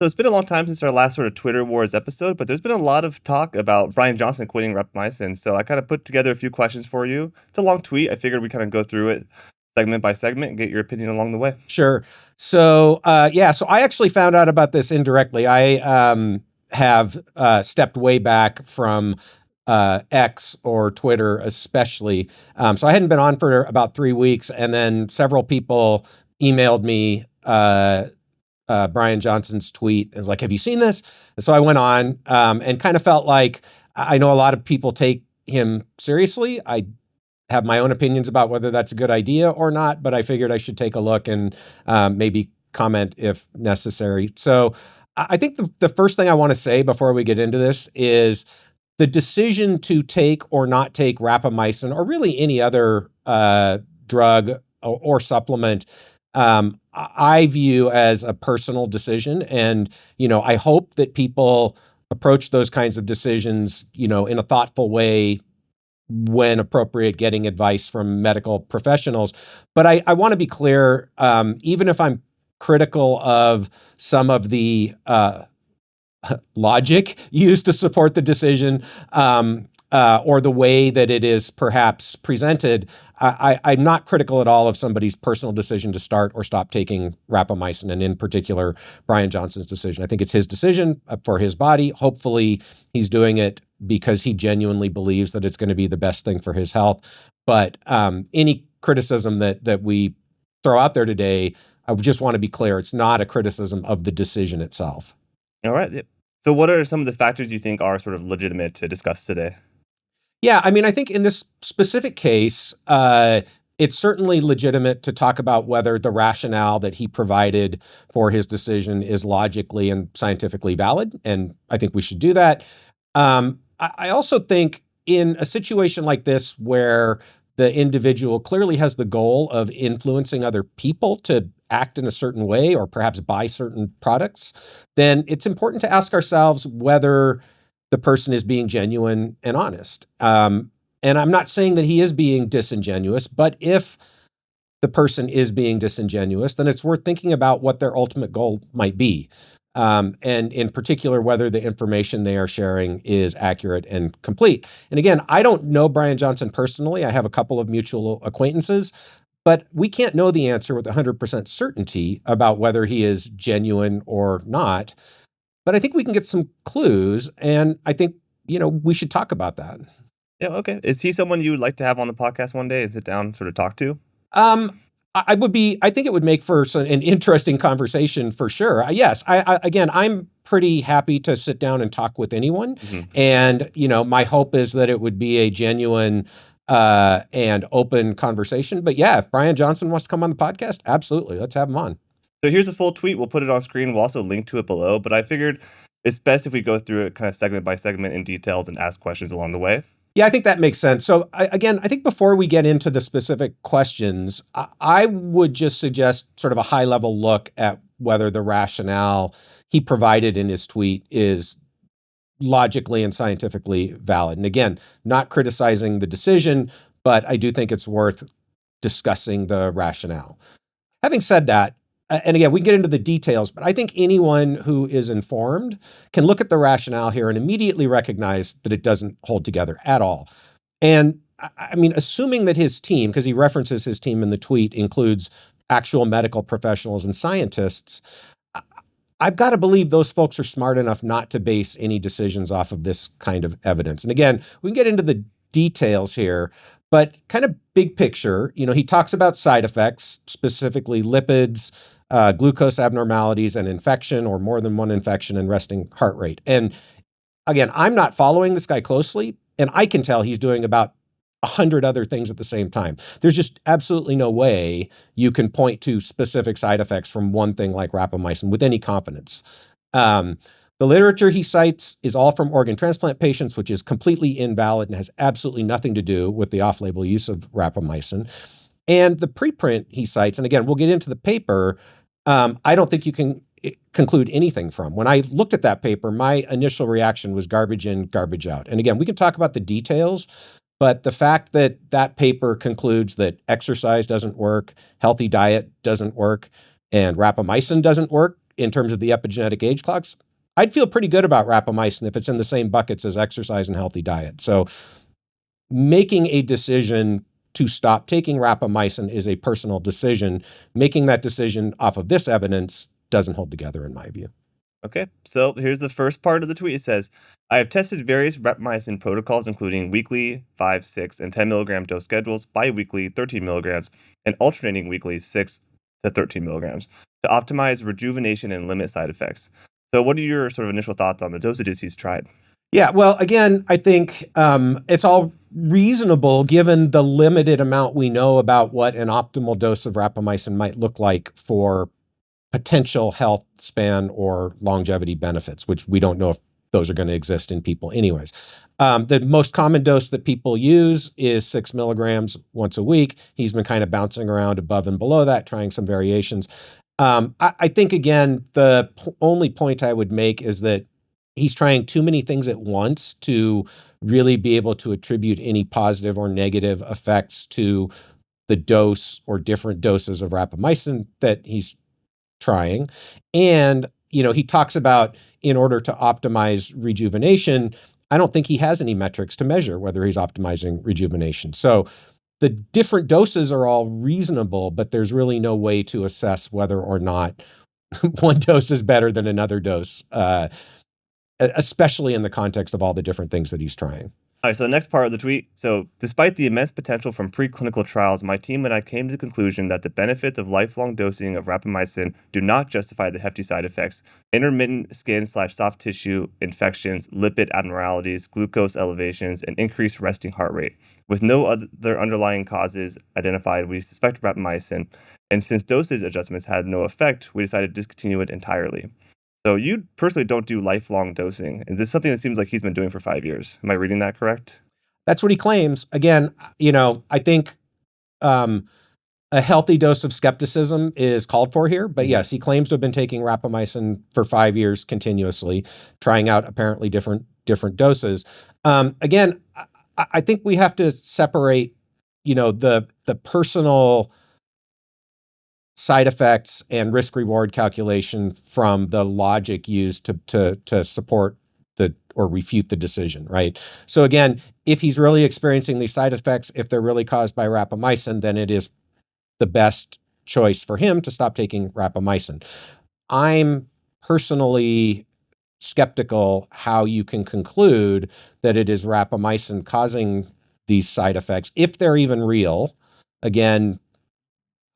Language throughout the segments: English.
So it's been a long time since our last sort of Twitter Wars episode, but there's been a lot of talk about Bryan Johnson quitting rapamycin. So I kind of put together a few questions for you. It's a long tweet. I figured we kind of go through it segment by segment and get your opinion along the way. Sure. So so I actually found out about this indirectly. I have stepped way back from X or Twitter, especially. So I hadn't been on for about 3 weeks, and then several people emailed me Bryan Johnson's tweet and was like, "Have you seen this?" And so I went on and kind of felt like I know a lot of people take him seriously. I have my own opinions about whether that's a good idea or not, but I figured I should take a look and maybe comment if necessary. So I think the first thing I want to say before we get into this is the decision to take or not take rapamycin, or really any other drug or supplement, I view as a personal decision. And, I hope that people approach those kinds of decisions, in a thoughtful way when appropriate, getting advice from medical professionals. But I want to be clear, even if I'm critical of some of the logic used to support the decision, or the way that it is perhaps presented, I'm not critical at all of somebody's personal decision to start or stop taking rapamycin, and in particular, Bryan Johnson's decision. I think it's his decision for his body. Hopefully, he's doing it because he genuinely believes that it's going to be the best thing for his health. But any criticism that we throw out there today, I just want to be clear, it's not a criticism of the decision itself. All right. So what are some of the factors you think are sort of legitimate to discuss today? Yeah, I think in this specific case, it's certainly legitimate to talk about whether the rationale that he provided for his decision is logically and scientifically valid, and I think we should do that. I also think in a situation like this where the individual clearly has the goal of influencing other people to act in a certain way or perhaps buy certain products, then it's important to ask ourselves whether the person is being genuine and honest. And I'm not saying that he is being disingenuous, but if the person is being disingenuous, then it's worth thinking about what their ultimate goal might be. And in particular, whether the information they are sharing is accurate and complete. And again, I don't know Bryan Johnson personally. I have a couple of mutual acquaintances, but we can't know the answer with 100% certainty about whether he is genuine or not. But I think we can get some clues, and I think, we should talk about that. Yeah, okay. Is he someone you would like to have on the podcast one day and sit down and sort of talk to? I think it would make for an interesting conversation for sure. Yes. Again, I'm pretty happy to sit down and talk with anyone. Mm-hmm. And, my hope is that it would be a genuine and open conversation. But yeah, if Bryan Johnson wants to come on the podcast, absolutely. Let's have him on. So here's a full tweet. We'll put it on screen. We'll also link to it below. But I figured it's best if we go through it kind of segment by segment in details and ask questions along the way. Yeah, I think that makes sense. So I think before we get into the specific questions, I would just suggest sort of a high-level look at whether the rationale he provided in his tweet is logically and scientifically valid. And again, not criticizing the decision, but I do think it's worth discussing the rationale. Having said that, and again, we can get into the details, but I think anyone who is informed can look at the rationale here and immediately recognize that it doesn't hold together at all. And assuming that his team, because he references his team in the tweet, includes actual medical professionals and scientists, I've got to believe those folks are smart enough not to base any decisions off of this kind of evidence. And again, we can get into the details here, but kind of big picture, he talks about side effects, specifically lipids, glucose abnormalities, and infection, or more than one infection, and resting heart rate. And again, I'm not following this guy closely, and I can tell he's doing about 100 other things at the same time. There's just absolutely no way you can point to specific side effects from one thing like rapamycin with any confidence. The literature he cites is all from organ transplant patients, which is completely invalid and has absolutely nothing to do with the off-label use of rapamycin. And the preprint he cites, and again, we'll get into the paper, I don't think you can conclude anything from. When I looked at that paper, my initial reaction was garbage in, garbage out. And again, we can talk about the details, but the fact that that paper concludes that exercise doesn't work, healthy diet doesn't work, and rapamycin doesn't work in terms of the epigenetic age clocks, I'd feel pretty good about rapamycin if it's in the same buckets as exercise and healthy diet. So making a decision to stop taking rapamycin is a personal decision. Making that decision off of this evidence doesn't hold together in my view. Okay, so here's the first part of the tweet. It says, I have tested various rapamycin protocols, including weekly, 5, 6, and 10 milligram dose schedules, bi-weekly, 13 milligrams, and alternating weekly, 6 to 13 milligrams, to optimize rejuvenation and limit side effects. So what are your sort of initial thoughts on the dosages he's tried? Yeah, well, again, I think it's all reasonable given the limited amount we know about what an optimal dose of rapamycin might look like for potential health span or longevity benefits, which we don't know if those are going to exist in people anyways. The most common dose that people use is 6 milligrams once a week. He's been kind of bouncing around above and below that, trying some variations. I think, again, the only point I would make is that he's trying too many things at once to really be able to attribute any positive or negative effects to the dose or different doses of rapamycin that he's trying. And, he talks about in order to optimize rejuvenation, I don't think he has any metrics to measure whether he's optimizing rejuvenation. So the different doses are all reasonable, but there's really no way to assess whether or not one dose is better than another dose, especially in the context of all the different things that he's trying. All right, so the next part of the tweet. So, despite the immense potential from preclinical trials, my team and I came to the conclusion that the benefits of lifelong dosing of rapamycin do not justify the hefty side effects: intermittent skin/soft tissue infections, lipid abnormalities, glucose elevations, and increased resting heart rate. With no other underlying causes identified, we suspect rapamycin, and since dosage adjustments had no effect, we decided to discontinue it entirely. So you personally don't do lifelong dosing, and this is something that seems like he's been doing for 5 years. Am I reading that correct? That's what he claims. Again, I think a healthy dose of skepticism is called for here. But yes, he claims to have been taking rapamycin for 5 years continuously, trying out apparently different doses. Again, I think we have to separate, the personal side effects and risk reward calculation from the logic used to support or refute the decision, right? So again, if he's really experiencing these side effects, if they're really caused by rapamycin, then it is the best choice for him to stop taking rapamycin. I'm personally skeptical how you can conclude that it is rapamycin causing these side effects, if they're even real. Again,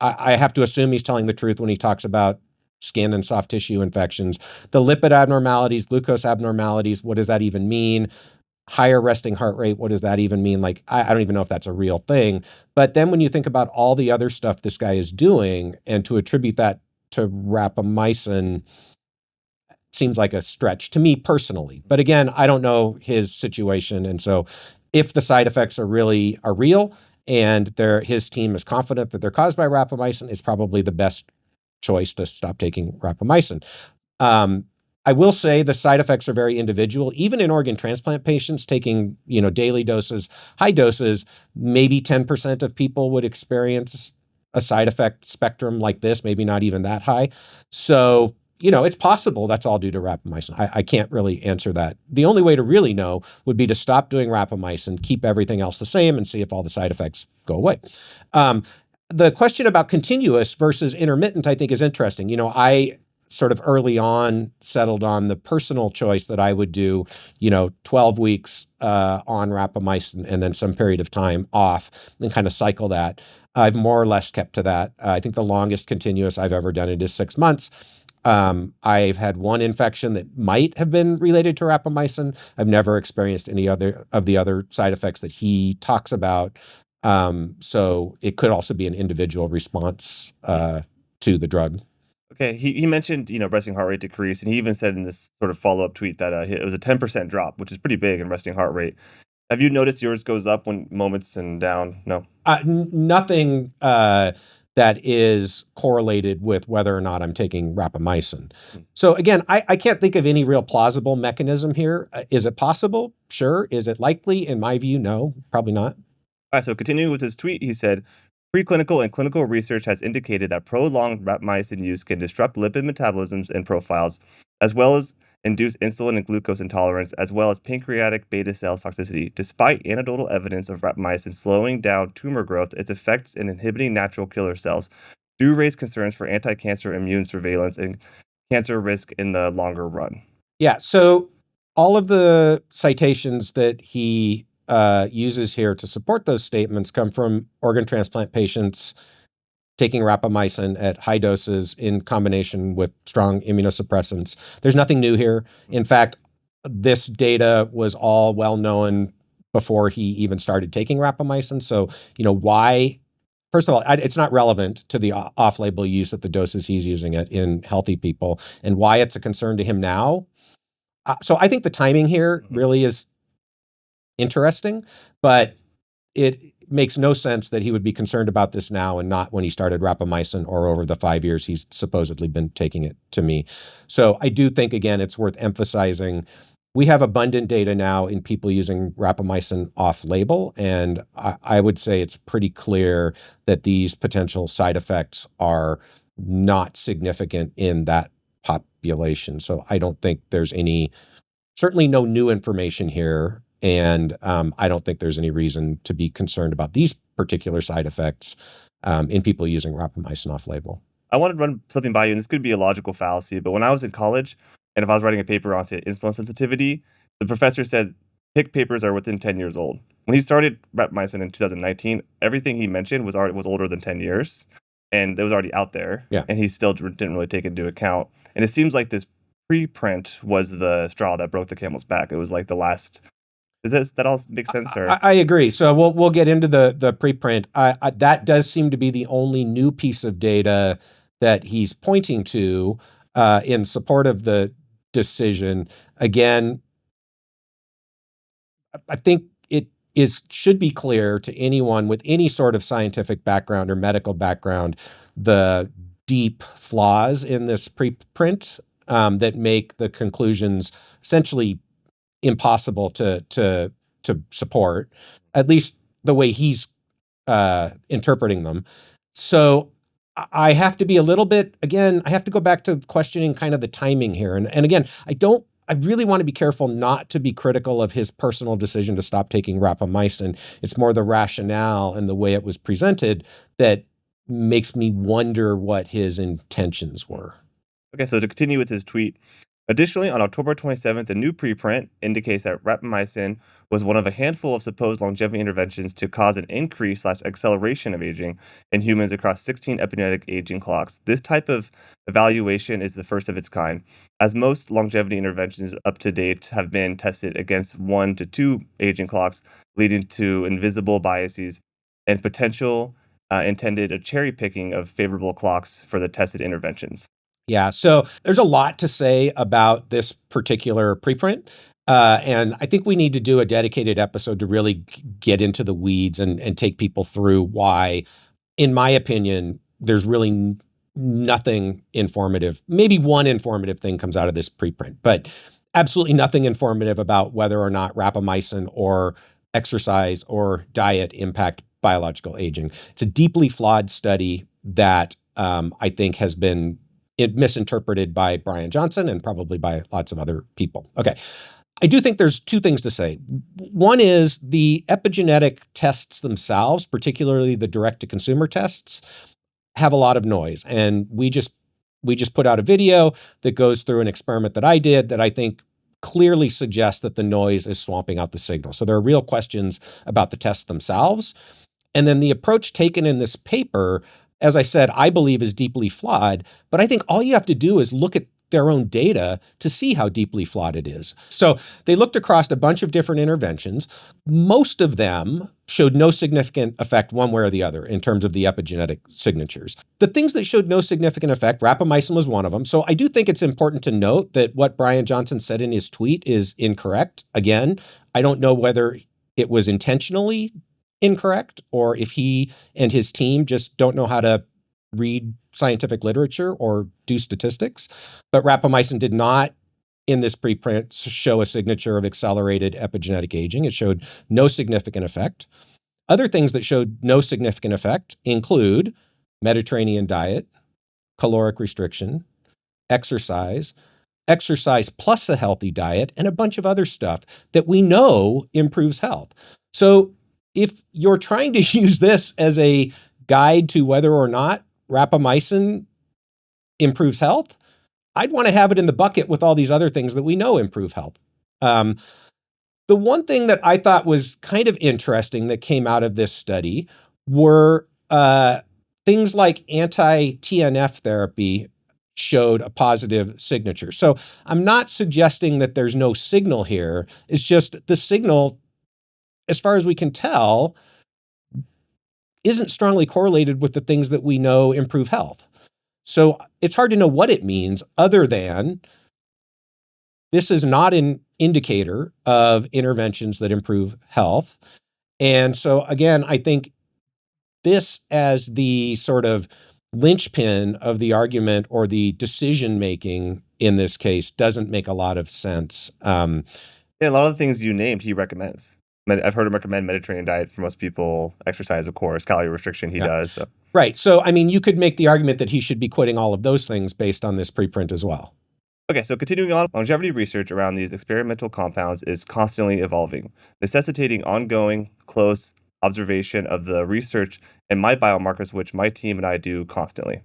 I have to assume he's telling the truth when he talks about skin and soft tissue infections. The lipid abnormalities, glucose abnormalities, what does that even mean? Higher resting heart rate, what does that even mean? Like, I don't even know if that's a real thing. But then when you think about all the other stuff this guy is doing, and to attribute that to rapamycin seems like a stretch to me personally. But again, I don't know his situation. And so if the side effects are real, and his team is confident that they're caused by rapamycin, it's probably the best choice to stop taking rapamycin. I will say the side effects are very individual. Even in organ transplant patients taking, daily doses, high doses, maybe 10% of people would experience a side effect spectrum like this, maybe not even that high. So, it's possible that's all due to rapamycin. I can't really answer that. The only way to really know would be to stop doing rapamycin, keep everything else the same, and see if all the side effects go away. The question about continuous versus intermittent, I think, is interesting. I sort of early on settled on the personal choice that I would do, 12 weeks on rapamycin and then some period of time off and kind of cycle that. I've more or less kept to that. I think the longest continuous I've ever done it is 6 months. I've had one infection that might have been related to rapamycin. I've never experienced any other of the other side effects that he talks about. So it could also be an individual response to the drug. Okay, he mentioned, resting heart rate decrease, and he even said in this sort of follow-up tweet that it was a 10% drop, which is pretty big in resting heart rate. Have you noticed yours goes up when moments and down? No? Nothing that is correlated with whether or not I'm taking rapamycin. So again, I can't think of any real plausible mechanism here. Is it possible? Sure. Is it likely? In my view, no, probably not. All right, so continuing with his tweet, he said, Preclinical and clinical research has indicated that prolonged rapamycin use can disrupt lipid metabolisms and profiles, as well as induce insulin and glucose intolerance, as well as pancreatic beta cell toxicity. Despite anecdotal evidence of rapamycin slowing down tumor growth, its effects in inhibiting natural killer cells do raise concerns for anti-cancer immune surveillance and cancer risk in the longer run. Yeah, so all of the citations that he uses here to support those statements come from organ transplant patients taking rapamycin at high doses in combination with strong immunosuppressants. There's nothing new here. In fact, this data was all well known before he even started taking rapamycin. So, why? First of all, it's not relevant to the off-label use at the doses he's using it in healthy people, and why it's a concern to him now. So I think the timing here really is interesting, but it makes no sense that he would be concerned about this now and not when he started rapamycin or over the 5 years he's supposedly been taking it, to me. So I do think, again, it's worth emphasizing we have abundant data now in people using rapamycin off-label, and I would say it's pretty clear that these potential side effects are not significant in that population. So I don't think there's certainly no new information here. And I don't think there's any reason to be concerned about these particular side effects in people using rapamycin off-label. I wanted to run something by you, and this could be a logical fallacy, but when I was in college, and if I was writing a paper on, say, insulin sensitivity, the professor said pick papers are within 10 years old. When he started rapamycin in 2019, everything he mentioned was older than 10 years, and it was already out there, and he still didn't really take it into account. And it seems like this preprint was the straw that broke the camel's back. It was like the last... that all makes sense? Or? I agree. So we'll get into the preprint. That does seem to be the only new piece of data that he's pointing to in support of the decision. Again, I think it should be clear to anyone with any sort of scientific background or medical background the deep flaws in this preprint that make the conclusions essentially impossible to support, at least the way he's interpreting them. So I have to be a little bit, again, I have to go back to questioning kind of the timing here. And again, I really want to be careful not to be critical of his personal decision to stop taking rapamycin. It's more the rationale and the way it was presented that makes me wonder what his intentions were. Okay, so to continue with his tweet, additionally, on October 27th, a new preprint indicates that rapamycin was one of a handful of supposed longevity interventions to cause an increase/acceleration of aging in humans across 16 epigenetic aging clocks. This type of evaluation is the first of its kind, as most longevity interventions up to date have been tested against 1 to 2 aging clocks, leading to invisible biases and potential intended cherry picking of favorable clocks for the tested interventions. Yeah, so there's a lot to say about this particular preprint. And I think we need to do a dedicated episode to really get into the weeds and take people through why, in my opinion, there's really nothing informative. Maybe one informative thing comes out of this preprint, but absolutely nothing informative about whether or not rapamycin or exercise or diet impact biological aging. It's a deeply flawed study that I think has been misinterpreted by Bryan Johnson and probably by lots of other people. Okay. I do think there's two things to say. One is the epigenetic tests themselves, particularly the direct-to-consumer tests, have a lot of noise. And we just put out a video that goes through an experiment that I did that I think clearly suggests that the noise is swamping out the signal. So there are real questions about the tests themselves. And then the approach taken in this paper, as I said, I believe is deeply flawed, but I think all you have to do is look at their own data to see how deeply flawed it is. So they looked across a bunch of different interventions. Most of them showed no significant effect one way or the other in terms of the epigenetic signatures. The things that showed no significant effect, rapamycin was one of them. So I do think it's important to note that what Bryan Johnson said in his tweet is incorrect. Again, I don't know whether it was intentionally incorrect or if he and his team just don't know how to read scientific literature or do statistics. But rapamycin did not, in this preprint, show a signature of accelerated epigenetic aging. It showed no significant effect. Other things that showed no significant effect include Mediterranean diet, caloric restriction, exercise, exercise plus a healthy diet, and a bunch of other stuff that we know improves health. So if you're trying to use this as a guide to whether or not rapamycin improves health, I'd want to have it in the bucket with all these other things that we know improve health. The one thing that I thought was kind of interesting that came out of this study were things like anti-TNF therapy showed a positive signature. So I'm not suggesting that there's no signal here. It's just the signal, as far as we can tell, isn't strongly correlated with the things that we know improve health. So it's hard to know what it means other than this is not an indicator of interventions that improve health. And so again, I think this as the sort of linchpin of the argument or the decision-making in this case doesn't make a lot of sense. Yeah, a lot of the things you named, he recommends. I've heard him recommend Mediterranean diet for most people, exercise, of course, calorie restriction he does. So. Right. So, I mean, you could make the argument that he should be quitting all of those things based on this preprint as well. Okay, so continuing on, longevity research around these experimental compounds is constantly evolving, necessitating ongoing, close observation of the research and my biomarkers, which my team and I do constantly.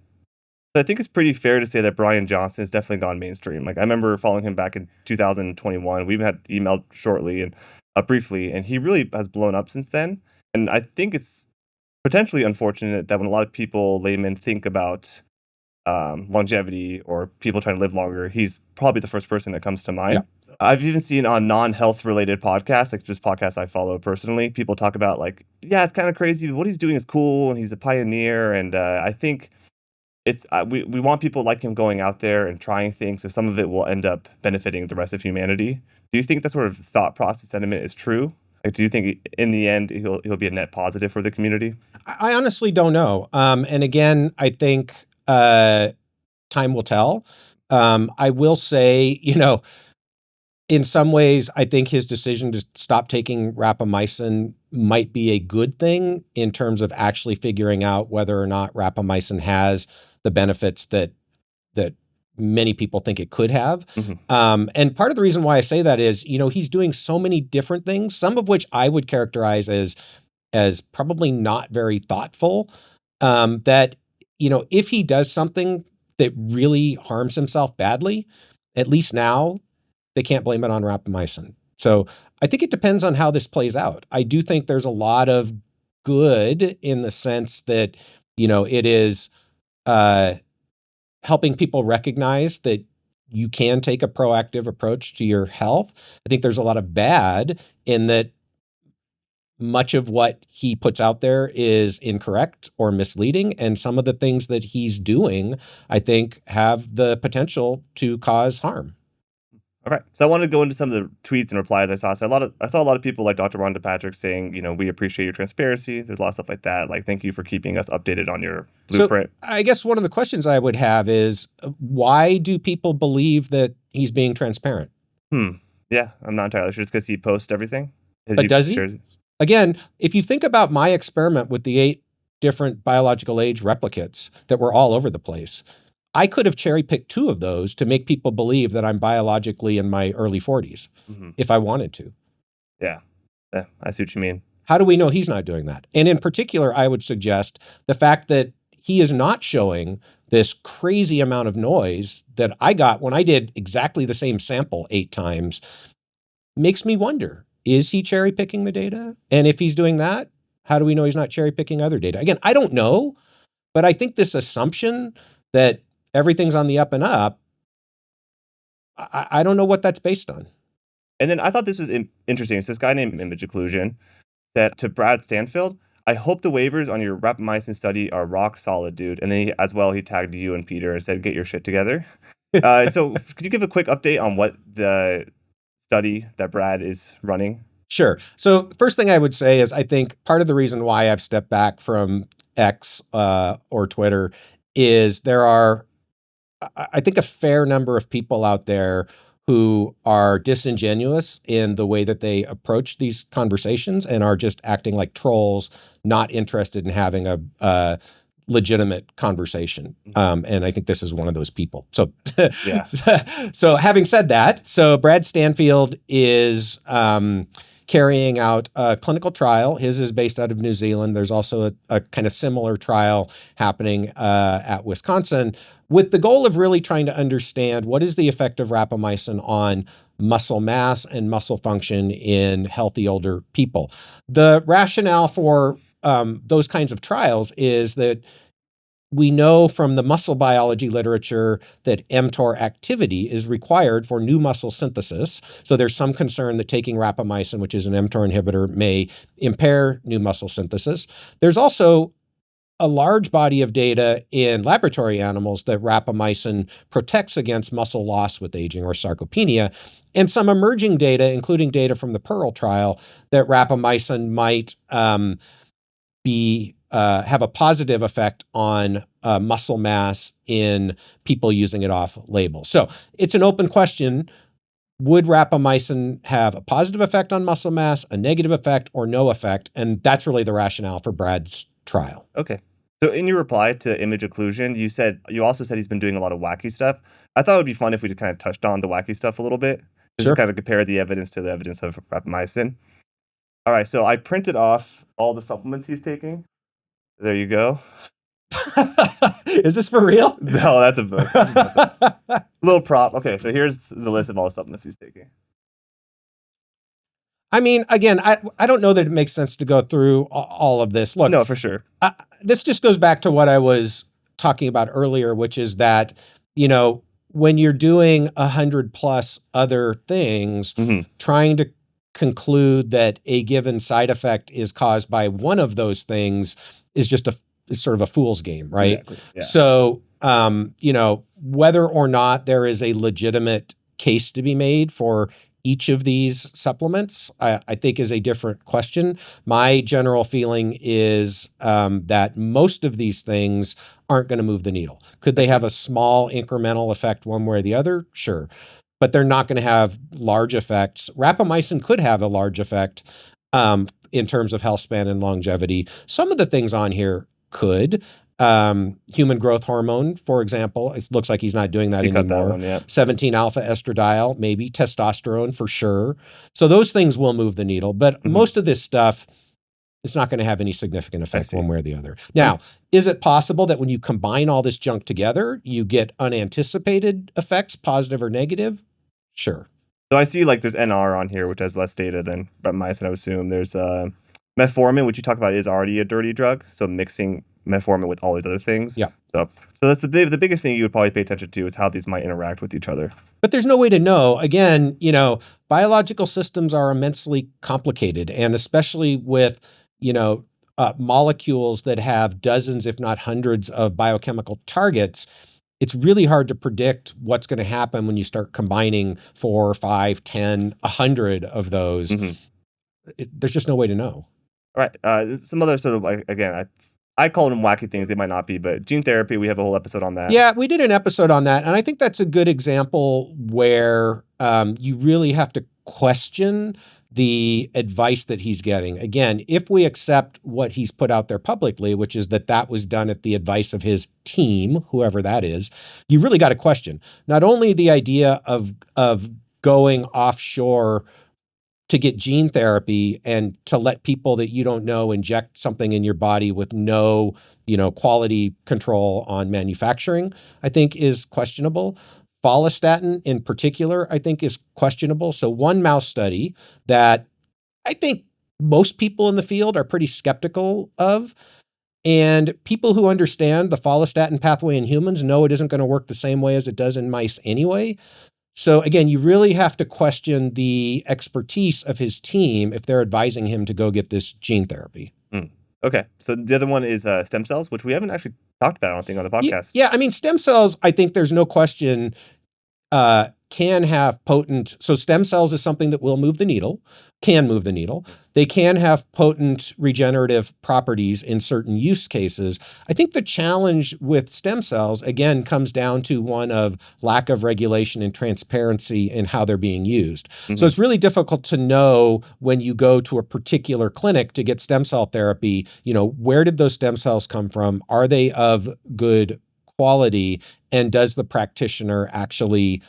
So I think it's pretty fair to say that Bryan Johnson has definitely gone mainstream. Like I remember following him back in 2021. We even had emailed shortly and briefly, and he really has blown up since then. And I think it's potentially unfortunate that when a lot of people, laymen, think about longevity or people trying to live longer, he's probably the first person that comes to mind. Yeah. I've even seen on non-health related podcasts, like just podcasts I follow personally, people talk about like, yeah, it's kind of crazy, but what he's doing is cool and he's a pioneer. And I think it's we want people like him going out there and trying things, so some of it will end up benefiting the rest of humanity. Do you think that sort of thought process sentiment is true? Like, do you think in the end he'll be a net positive for the community? I honestly don't know. And again, I think time will tell. I will say, in some ways, I think his decision to stop taking rapamycin might be a good thing in terms of actually figuring out whether or not rapamycin has the benefits that many people think it could have. Mm-hmm. And part of the reason why I say that is, he's doing so many different things, some of which I would characterize as probably not very thoughtful, that, if he does something that really harms himself badly, at least now they can't blame it on rapamycin. So I think it depends on how this plays out. I do think there's a lot of good in the sense that, it is helping people recognize that you can take a proactive approach to your health. I think there's a lot of bad in that much of what he puts out there is incorrect or misleading. And some of the things that he's doing, I think, have the potential to cause harm. All right. So I want to go into some of the tweets and replies I saw. So I saw a lot of people like Dr. Rhonda Patrick saying, we appreciate your transparency. There's a lot of stuff like that. Like, thank you for keeping us updated on your blueprint. So I guess one of the questions I would have is, why do people believe that he's being transparent? Yeah, I'm not entirely sure. It's because he posts everything. But does he? Again, if you think about my experiment with the 8 different biological age replicates that were all over the place, I could have cherry-picked 2 of those to make people believe that I'm biologically in my early 40s, if I wanted to. Yeah, I see what you mean. How do we know he's not doing that? And in particular, I would suggest the fact that he is not showing this crazy amount of noise that I got when I did exactly the same sample 8 times makes me wonder, is he cherry-picking the data? And if he's doing that, how do we know he's not cherry-picking other data? Again, I don't know, but I think this assumption that everything's on the up and up, I don't know what that's based on. And then I thought this was interesting. It's this guy named Image Occlusion said to Brad Stanfield, I hope the waivers on your rapamycin study are rock solid, dude. And then he tagged you and Peter and said, get your shit together. So could you give a quick update on what the study that Brad is running? Sure. So first thing I would say is I think part of the reason why I've stepped back from X or Twitter is there are, I think, a fair number of people out there who are disingenuous in the way that they approach these conversations and are just acting like trolls, not interested in having a legitimate conversation. And I think this is one of those people. So, Yeah. so having said that, so Brad Stanfield is carrying out a clinical trial. His is based out of New Zealand. There's also a kind of similar trial happening at Wisconsin, with the goal of really trying to understand what is the effect of rapamycin on muscle mass and muscle function in healthy older people. The rationale for those kinds of trials is that we know from the muscle biology literature that mTOR activity is required for new muscle synthesis. So there's some concern that taking rapamycin, which is an mTOR inhibitor, may impair new muscle synthesis. There's also a large body of data in laboratory animals that rapamycin protects against muscle loss with aging or sarcopenia, and some emerging data, including data from the Pearl trial, that rapamycin might have a positive effect on muscle mass in people using it off-label. So it's an open question. Would rapamycin have a positive effect on muscle mass, a negative effect, or no effect? And that's really the rationale for Brad's trial. Okay. So in your reply to image occlusion, you also said he's been doing a lot of wacky stuff. I thought it would be fun if we just kind of touched on the wacky stuff a little bit, just to kind of compare the evidence to the evidence of rapamycin. All right, so I printed off all the supplements he's taking. There you go. Is this for real? No, that's a book. That's a little prop. Okay, so here's the list of all the supplements he's taking. I mean, again, I don't know that it makes sense to go through all of this. Look, no, for sure. This just goes back to what I was talking about earlier, which is that, when you're doing 100+ other things, trying to conclude that a given side effect is caused by one of those things is just is sort of a fool's game, right? Exactly. Yeah. So, whether or not there is a legitimate case to be made for each of these supplements, I think is a different question. My general feeling is that most of these things aren't going to move the needle. Could they have a small incremental effect one way or the other? Sure. But they're not going to have large effects. Rapamycin could have a large effect in terms of health span and longevity. Some of the things on here could. Human growth hormone, for example, it looks like he's not doing that anymore. That one, yeah. 17-alpha estradiol, maybe testosterone for sure. So those things will move the needle, but most of this stuff is not going to have any significant effect one way or the other. Now, is it possible that when you combine all this junk together, you get unanticipated effects, positive or negative? Sure. So I see there's NR on here, which has less data than rapamycin, I would assume. There's metformin, which you talk about is already a dirty drug. So mixing metformin with all these other things. Yeah. So that's the biggest thing you would probably pay attention to is how these might interact with each other. But there's no way to know. Again, biological systems are immensely complicated, and especially with, molecules that have dozens, if not hundreds of biochemical targets, it's really hard to predict what's going to happen when you start combining 4, 5, 10, 100 of those. There's just no way to know. All right. Some other sort of, again, I call them wacky things. They might not be, but gene therapy, we have a whole episode on that. Yeah, we did an episode on that. And I think that's a good example where you really have to question the advice that he's getting. Again, if we accept what he's put out there publicly, which is that was done at the advice of his team, whoever that is, you really got to question not only the idea of going offshore to get gene therapy and to let people that you don't know inject something in your body with no, quality control on manufacturing, I think is questionable. Follistatin in particular, I think is questionable. So one mouse study that I think most people in the field are pretty skeptical of, and people who understand the follistatin pathway in humans know it isn't going to work the same way as it does in mice anyway. So again, you really have to question the expertise of his team if they're advising him to go get this gene therapy. Okay. So the other one is stem cells, which we haven't actually talked about, I don't think, on the podcast. Yeah. I mean, stem cells, I think there's no question, can have potent, so stem cells is something that will move the needle, can move the needle. They can have potent regenerative properties in certain use cases. I think the challenge with stem cells, again, comes down to one of lack of regulation and transparency in how they're being used. So it's really difficult to know when you go to a particular clinic to get stem cell therapy, where did those stem cells come from? Are they of good quality? And does the practitioner actually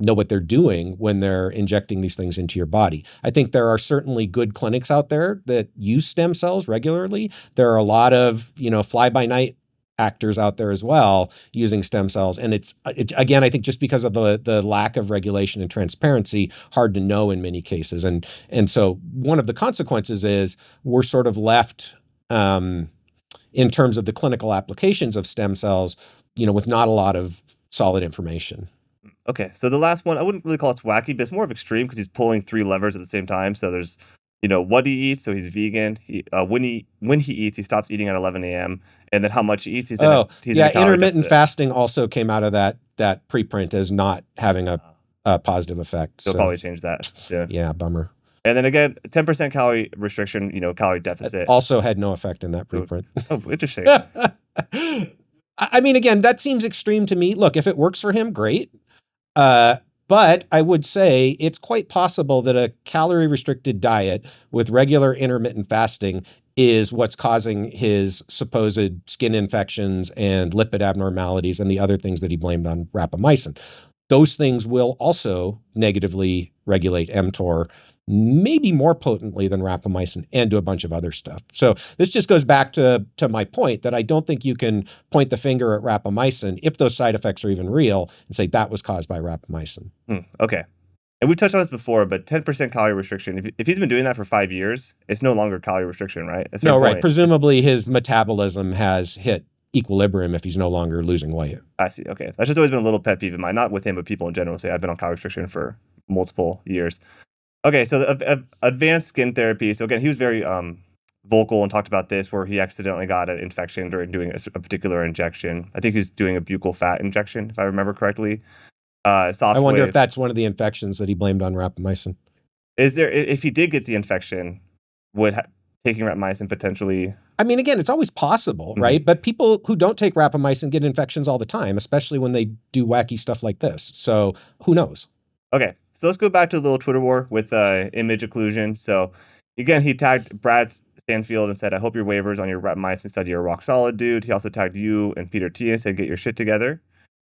know what they're doing when they're injecting these things into your body? I think there are certainly good clinics out there that use stem cells regularly. There are a lot of, fly-by-night actors out there as well using stem cells. And it's again, I think just because of the lack of regulation and transparency, hard to know in many cases. And so one of the consequences is we're sort of left in terms of the clinical applications of stem cells, with not a lot of solid information. Okay, so the last one, I wouldn't really call it wacky, but it's more of extreme because he's pulling 3 levers at the same time. So there's, what he eats. So he's vegan. When he eats, he stops eating at 11 a.m. And then how much he eats, he's in a calorie intermittent deficit. fasting also came out of that preprint as not having a positive effect. So probably change that soon. Yeah, bummer. And then again, 10% calorie restriction, calorie deficit. Also had no effect in that preprint. Oh, interesting. I mean, again, that seems extreme to me. Look, if it works for him, great. But I would say it's quite possible that a calorie-restricted diet with regular intermittent fasting is what's causing his supposed skin infections and lipid abnormalities and the other things that he blamed on rapamycin. Those things will also negatively regulate mTOR, maybe more potently than rapamycin, and do a bunch of other stuff. So this just goes back to my point that I don't think you can point the finger at rapamycin, if those side effects are even real, and say that was caused by rapamycin. Okay. And we touched on this before, but 10% calorie restriction, if he's been doing that for 5 years, it's no longer calorie restriction, right? No, right. Presumably his metabolism has hit equilibrium if he's no longer losing weight. I see. Okay. That's just always been a little pet peeve of mine, not with him, but people in general say I've been on calorie restriction for multiple years. Okay, so the advanced skin therapy. So again, he was very vocal and talked about this, where he accidentally got an infection during doing a particular injection. I think he was doing a buccal fat injection, if I remember correctly. I wonder if that's one of the infections that he blamed on rapamycin. Is there, if he did get the infection, would taking rapamycin potentially? I mean, again, it's always possible, right? But people who don't take rapamycin get infections all the time, especially when they do wacky stuff like this. So who knows? Okay, so let's go back to a little Twitter war with image occlusion. So again, he tagged Brad Stanfield and said, I hope your waivers on your rapamycin study are rock solid, dude. He also tagged you and Peter T and said, get your shit together.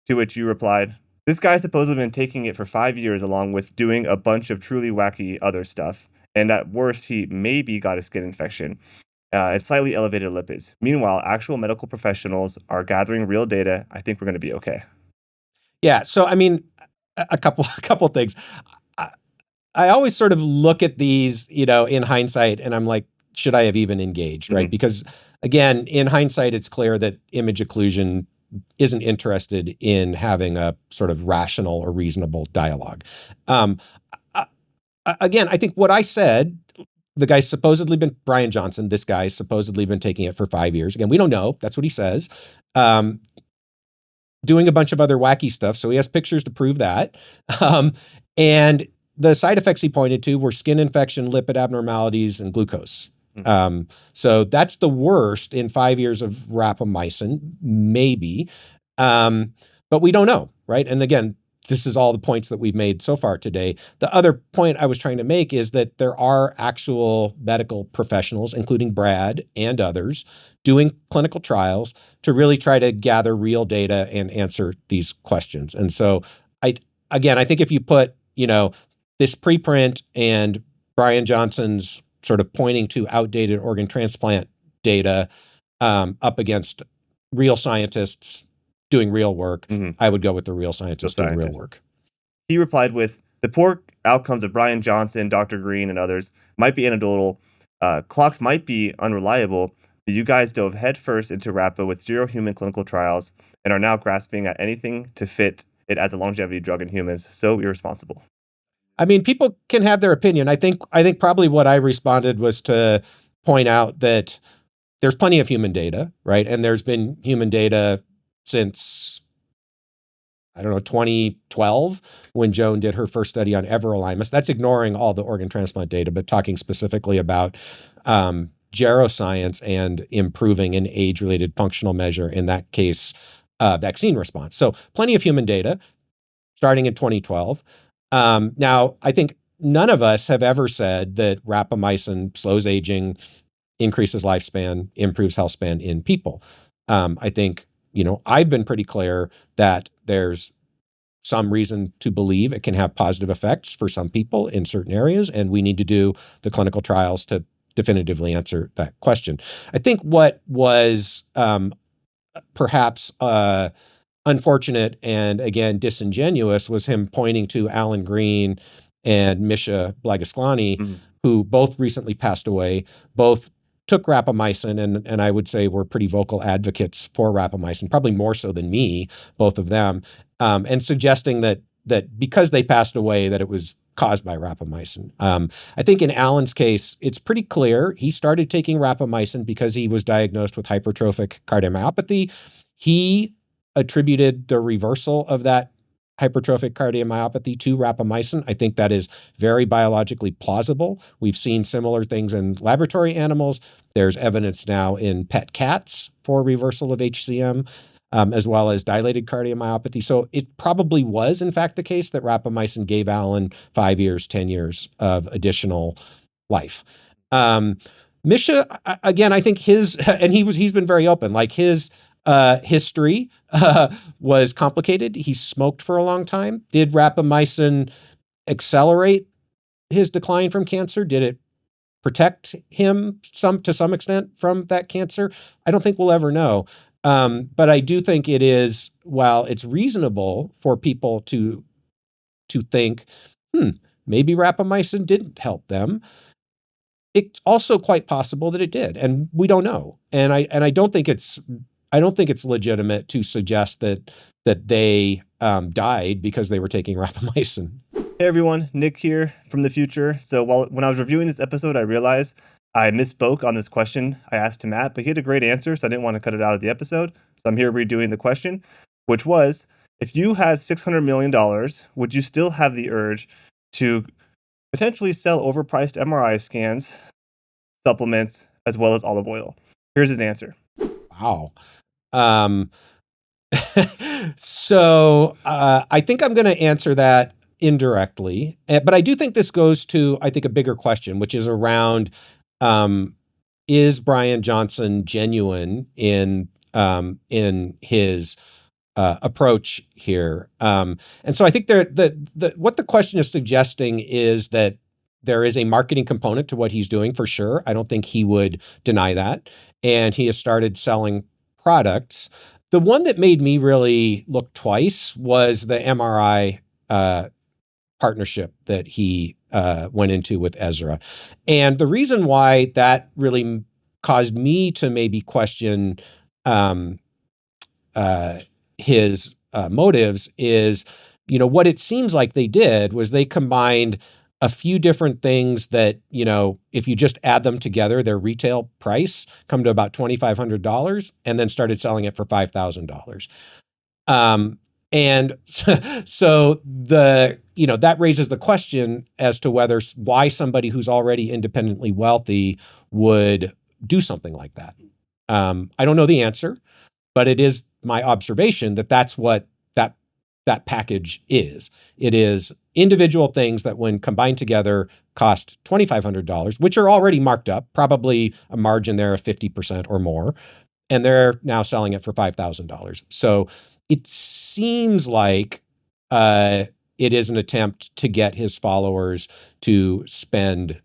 To which you replied, this guy's supposedly been taking it for 5 years along with doing a bunch of truly wacky other stuff. And at worst, he maybe got a skin infection. It's slightly elevated lipids. Meanwhile, actual medical professionals are gathering real data. I think we're going to be okay. Yeah, so I mean, a couple things. I always sort of look at these, in hindsight, and I'm like, should I have even engaged, right? Because again, in hindsight, it's clear that image occlusion isn't interested in having a sort of rational or reasonable dialogue. Again, I think what I said, the guy's supposedly been, Bryan Johnson, this guy's supposedly been taking it for 5 years. Again, we don't know. That's what he says. Doing a bunch of other wacky stuff. So he has pictures to prove that. And the side effects he pointed to were skin infection, lipid abnormalities, and glucose. So that's the worst in 5 years of rapamycin, maybe. But we don't know, right? And again, this is all the points that we've made so far today. The other point I was trying to make is that there are actual medical professionals, including Brad and others, doing clinical trials to really try to gather real data and answer these questions. And so I think if you put, this preprint and Bryan Johnson's sort of pointing to outdated organ transplant data up against real scientists doing real work, I would go with the real scientists doing real work. He replied with, the poor outcomes of Bryan Johnson, Dr. Green, and others might be anecdotal. Clocks might be unreliable, but you guys dove headfirst into RAPA with 0 human clinical trials and are now grasping at anything to fit it as a longevity drug in humans. So irresponsible. I mean, people can have their opinion. I think probably what I responded was to point out that there's plenty of human data, right? And there's been human data since I don't know, 2012, when Joan did her first study on everolimus. That's ignoring all the organ transplant data, but talking specifically about geroscience and improving an age-related functional measure, in that case, vaccine response. So plenty of human data starting in 2012. Now, I think none of us have ever said that rapamycin slows aging, increases lifespan, improves health span in people. I think, I've been pretty clear that there's some reason to believe it can have positive effects for some people in certain areas, and we need to do the clinical trials to definitively answer that question. I think what was perhaps unfortunate and, again, disingenuous was him pointing to Alan Green and Misha Blagoslani, who both recently passed away, both took rapamycin, and I would say were pretty vocal advocates for rapamycin, probably more so than me, both of them, and suggesting that because they passed away, that it was caused by rapamycin. I think in Alan's case, it's pretty clear he started taking rapamycin because he was diagnosed with hypertrophic cardiomyopathy. He attributed the reversal of that hypertrophic cardiomyopathy to rapamycin. I think that is very biologically plausible. We've seen similar things in laboratory animals. There's evidence now in pet cats for reversal of HCM, as well as dilated cardiomyopathy. So it probably was, in fact, the case that rapamycin gave Alan 5 years, 10 years of additional life. Misha, again, I think he's been very open, like his history was complicated. He smoked for a long time. Did rapamycin accelerate his decline from cancer? Did it protect him to some extent from that cancer? I don't think we'll ever know. But I do think it is, while it's reasonable for people to think, maybe rapamycin didn't help them, it's also quite possible that it did, and we don't know. And I don't think it's legitimate to suggest that they died because they were taking rapamycin. Hey everyone, Nick here from the future. So when I was reviewing this episode, I realized I misspoke on this question I asked to Matt, but he had a great answer, so I didn't want to cut it out of the episode. So I'm here redoing the question, which was, if you had $600 million, would you still have the urge to potentially sell overpriced MRI scans, supplements, as well as olive oil? Here's his answer. Wow. So I think I'm going to answer that indirectly, but I do think this goes to, I think, a bigger question, which is around, is Bryan Johnson genuine in his approach here? And so I think what the question is suggesting is that there is a marketing component to what he's doing, for sure. I don't think he would deny that. And he has started selling products. The one that made me really look twice was the MRI partnership that he went into with Ezra. And the reason why that really caused me to maybe question his motives is, what it seems like they did was they combined a few different things that, if you just add them together, their retail price come to about $2,500, and then started selling it for $5,000. And so that raises the question as to why somebody who's already independently wealthy would do something like that. I don't know the answer, but it is my observation that that's what that package is. It is individual things that, when combined together, cost $2,500, which are already marked up, probably a margin there of 50% or more, and they're now selling it for $5,000. So it seems like it is an attempt to get his followers to spend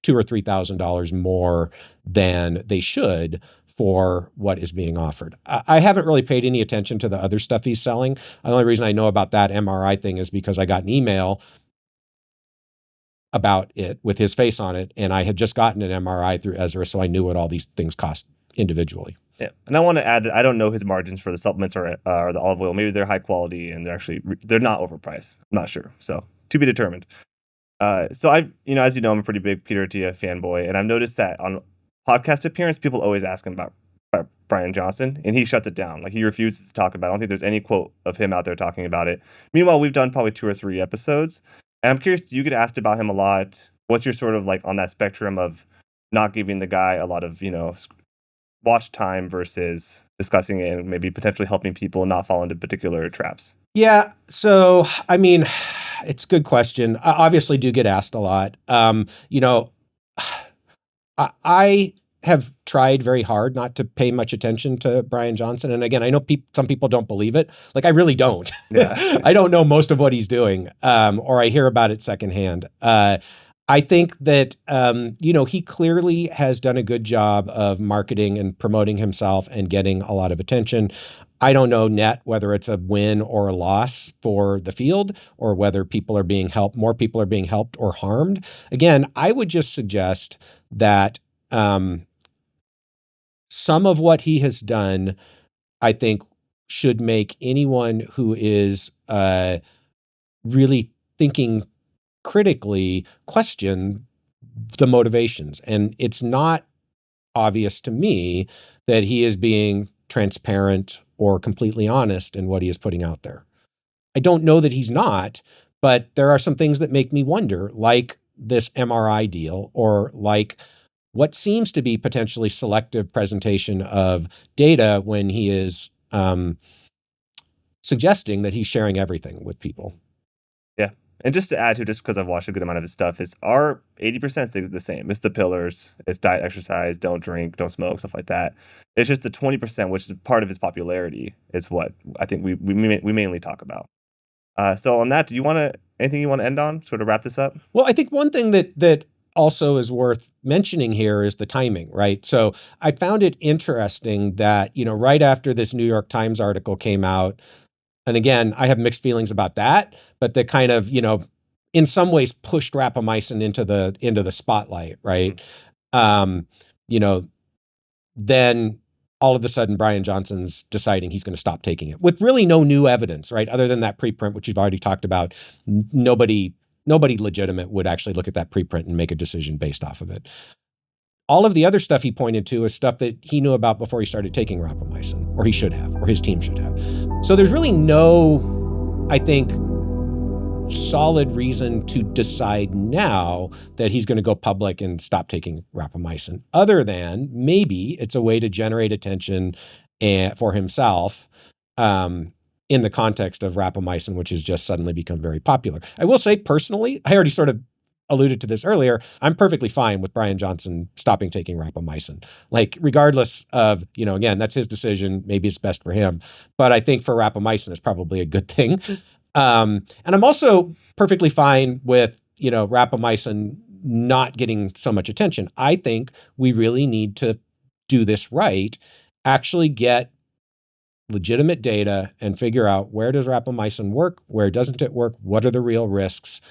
$2,000 or $3,000 more than they should for what is being offered. I haven't really paid any attention to the other stuff he's selling. The only reason I know about that MRI thing is because I got an email about it with his face on it, and I had just gotten an MRI through Ezra, so I knew what all these things cost individually. Yeah, and I want to add that I don't know his margins for the supplements or the olive oil. Maybe they're high quality and they're not overpriced. I'm not sure. So to be determined. So as you know, I'm a pretty big Peter Attia fanboy, and I've noticed that on podcast appearance, people always ask him about Bryan Johnson, and he shuts it down. Like, he refuses to talk about it. I don't think there's any quote of him out there talking about it. Meanwhile, we've done probably 2 or 3 episodes, and I'm curious, do you get asked about him a lot? What's your sort of like on that spectrum of not giving the guy a lot of, watch time versus discussing it and maybe potentially helping people not fall into particular traps? Yeah. So, I mean, it's a good question. I obviously do get asked a lot. I have tried very hard not to pay much attention to Bryan Johnson. And again, I know some people don't believe it. Like, I really don't. Yeah. I don't know most of what he's doing, or I hear about it secondhand. I think that, he clearly has done a good job of marketing and promoting himself and getting a lot of attention. I don't know net whether it's a win or a loss for the field, or whether people are being helped, more people are being helped or harmed. Again, I would just suggest that some of what he has done, I think, should make anyone who is really thinking critically question the motivations. And it's not obvious to me that he is being transparent or completely honest in what he is putting out there. I don't know that he's not, but there are some things that make me wonder, like this MRI deal, or like what seems to be potentially selective presentation of data when he is suggesting that he's sharing everything with people. Yeah. And just to add to, just because I've watched a good amount of his stuff, is our 80% is the same. It's the pillars, it's diet, exercise, don't drink, don't smoke, stuff like that. It's just the 20%, which is part of his popularity, is what I think we mainly talk about. So on that, anything you want to end on, sort of wrap this up? Well, I think one thing that also is worth mentioning here is the timing, right? So I found it interesting that, right after this New York Times article came out, and again, I have mixed feelings about that, but that kind of, in some ways pushed rapamycin into the spotlight, right? Then all of a sudden, Bryan Johnson's deciding he's going to stop taking it with really no new evidence, right? Other than that preprint, which you've already talked about. Nobody legitimate would actually look at that preprint and make a decision based off of it. All of the other stuff he pointed to is stuff that he knew about before he started taking rapamycin, or he should have, or his team should have. So there's really no, I think, solid reason to decide now that he's going to go public and stop taking rapamycin, other than maybe it's a way to generate attention for himself in the context of rapamycin, which has just suddenly become very popular. I will say personally, I already sort of alluded to this earlier, I'm perfectly fine with Bryan Johnson stopping taking rapamycin. Like, regardless of, again, that's his decision. Maybe it's best for him. But I think for rapamycin, it's probably a good thing. And I'm also perfectly fine with, rapamycin not getting so much attention. I think we really need to do this right, actually get legitimate data and figure out, where does rapamycin work? Where doesn't it work? What are the real risks?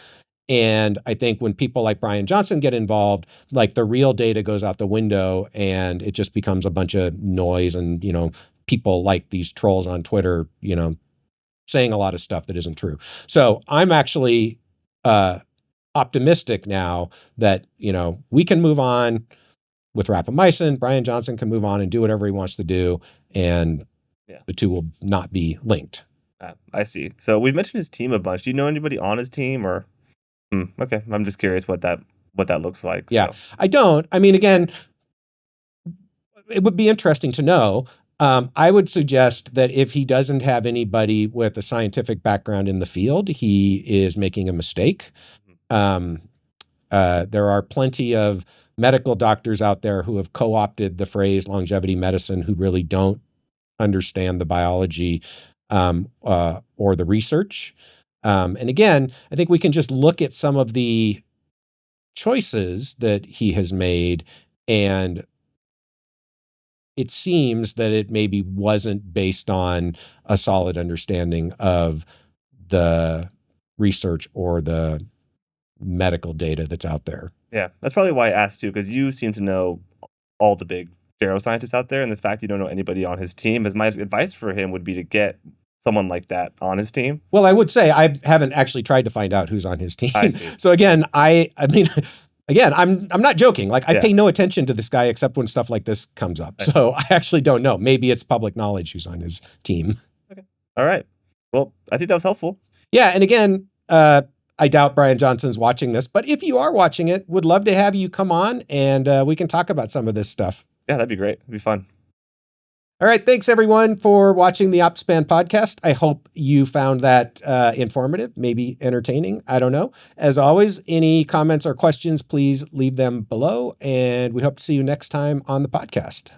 And I think when people like Bryan Johnson get involved, like, the real data goes out the window and it just becomes a bunch of noise, and, people like these trolls on Twitter, saying a lot of stuff that isn't true. So I'm actually optimistic now that, we can move on with rapamycin. Bryan Johnson can move on and do whatever he wants to do, and the two will not be linked. I see. So we've mentioned his team a bunch. Do you know anybody on his team, or? Okay, I'm just curious what that looks like. Yeah, so. I don't. I mean, again, it would be interesting to know. I would suggest that if he doesn't have anybody with a scientific background in the field, he is making a mistake. There are plenty of medical doctors out there who have co-opted the phrase longevity medicine, who really don't understand the biology or the research. And again, I think we can just look at some of the choices that he has made, and it seems that it maybe wasn't based on a solid understanding of the research or the medical data that's out there. Yeah, that's probably why I asked too, because you seem to know all the big neuroscientists out there, and the fact you don't know anybody on his team, as my advice for him would be to get someone like that on his team. Well, I would say I haven't actually tried to find out who's on his team. I see. So again, I mean, Again, I'm not joking. Like, I Yeah. pay no attention to this guy except when stuff like this comes up. So I actually don't know. Maybe it's public knowledge who's on his team. Okay. All right. Well, I think that was helpful. Yeah, and again, I doubt Bryan Johnson's watching this, but if you are watching it, would love to have you come on and we can talk about some of this stuff. Yeah, that'd be great. It'd be fun. All right. Thanks, everyone, for watching the Optispan podcast. I hope you found that informative, maybe entertaining. I don't know. As always, any comments or questions, please leave them below. And we hope to see you next time on the podcast.